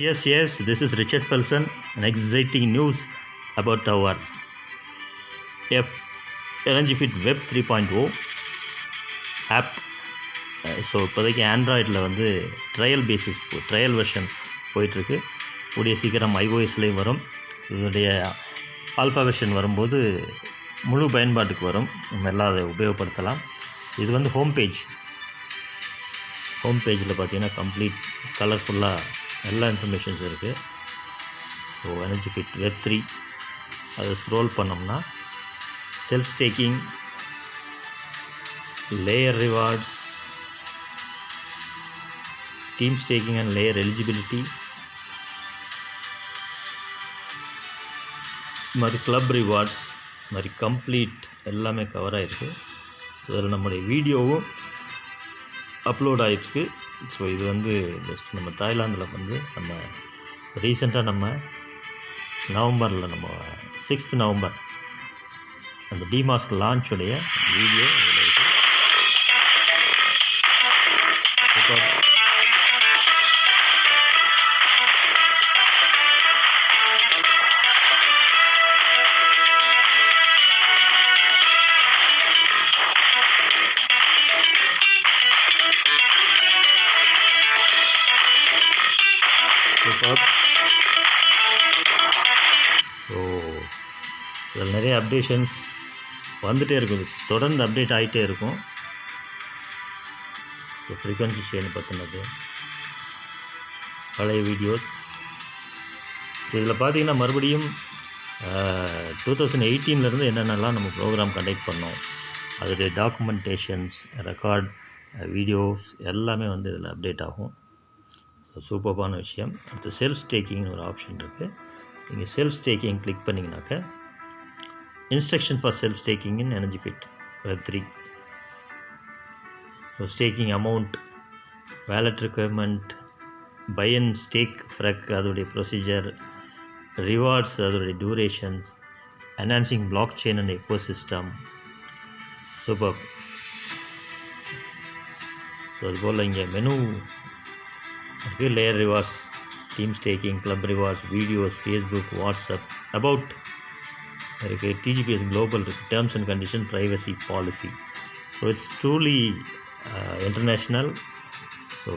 Yes. This is Richard Felsen. An exciting news about our Energy Fit Web 3.0 app. So இப்போதைக்கு ஆண்ட்ராய்டில் வந்து trial version போயிட்டுருக்கு. கூடிய சீக்கிரம் iOSலேயும் வரும். இதனுடைய ஆல்ஃபா வெர்ஷன் வரும்போது முழு பயன்பாட்டுக்கு வரும். நம்ம எல்லாம் அதை உபயோகப்படுத்தலாம். இது வந்து ஹோம் பேஜில் பார்த்தீங்கன்னா கம்ப்ளீட் கலர்ஃபுல்லாக எல்லா இன்ஃபர்மேஷன்ஸ் இருக்குது. ஸோ எனர்ஜி ஃபிட் வெப் 3 அதை ஸ்க்ரோல் பண்ணோம்னா self staking, layer rewards, team staking and layer eligibility, இது மாதிரி கிளப் ரிவார்ட்ஸ், இது மாதிரி கம்ப்ளீட் எல்லாமே கவர் ஆகிருக்கு. ஸோ இதில் நம்முடைய வீடியோவும் அப்லோட் ஆகிருக்கு. ஸோ இது வந்து ஜஸ்ட் நம்ம தாய்லாந்தில் வந்து நம்ம ரீசெண்டாக நம்ம நவம்பரில் நம்ம 6th நவம்பர் அந்த டிமாஸ்க் லான்ச்சுடைய வீடியோ இதில் இருக்குது. ஸோ இதில் நிறைய அப்டேஷன்ஸ் வந்துகிட்டே இருக்குது, தொடர்ந்து அப்டேட் ஆகிட்டே இருக்கும். ஸோ ஃப்ரீக்வன்சி ஷேர்னு பற்றினது பழைய வீடியோஸ். இதில் பார்த்தீங்கன்னா மறுபடியும் 2018 என்னென்னலாம் நம்ம ப்ரோக்ராம் கண்டக்ட் பண்ணோம், அதோடைய டாக்குமெண்டேஷன்ஸ், ரெக்கார்ட் வீடியோஸ் எல்லாமே வந்து இதில் அப்டேட் ஆகும். சூப்பர்பான விஷயம். அடுத்து செல்ஃப் ஸ்டேக்கிங்னு ஒரு ஆப்ஷன் இருக்குது. நீங்கள் செல்ஃப் ஸ்டேக்கிங் கிளிக் பண்ணிங்கனாக்க instruction for self staking in energy fit web 3. So staking amount, wallet requirement, buy and stake ஃப்ரெக் அதோடைய ப்ரொசீஜர், ரிவார்ட்ஸ் அதோடைய durations, enhancing blockchain and ecosystem. Super. So அதுபோல் இங்கே menu இருக்குது. Layer rewards, team staking, club rewards, videos, Facebook, WhatsApp, about இருக்குது, DGPS global இருக்குது, terms and condition, privacy policy. So it's truly international. So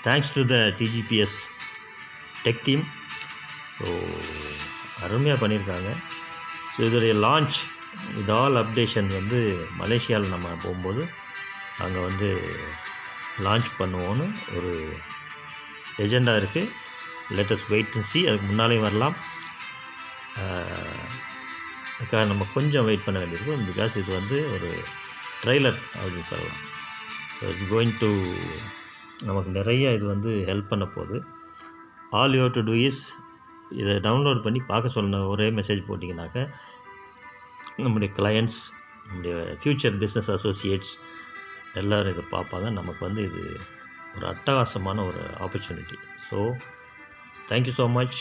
thanks to the DGPS tech team. So அருமையாக பண்ணியிருக்காங்க. So இதோடைய launch with all updation வந்து மலேசியாவில் நம்ம போகும்போது அங்கே வந்து லான்ச் பண்ணுவோன்னு ஒரு எஜெண்டா இருக்குது. Let's wait and see. அதுக்கு முன்னாலேயும் வரலாம். அதுக்காக நம்ம கொஞ்சம் வெயிட் பண்ண வேண்டியிருக்கும். பிகாஸ் இது வந்து ஒரு ட்ரெய்லர் அப்படின்னு சொல்லலாம். ஸோ இட்ஸ் கோயிங் டு நமக்கு நிறைய இது வந்து ஹெல்ப் பண்ண போகுது. All you have to do is இதை டவுன்லோட் பண்ணி பார்க்க சொன்ன ஒரே மெசேஜ் போட்டிங்கனாக்க நம்முடைய கிளையண்ட்ஸ், நம்முடைய ஃப்யூச்சர் பிஸ்னஸ் அசோசியேட்ஸ் எல்லோரும் இதை பார்ப்பாங்க. நமக்கு வந்து இது ஒரு அட்டகாசமான ஒரு opportunity. So thank you so much.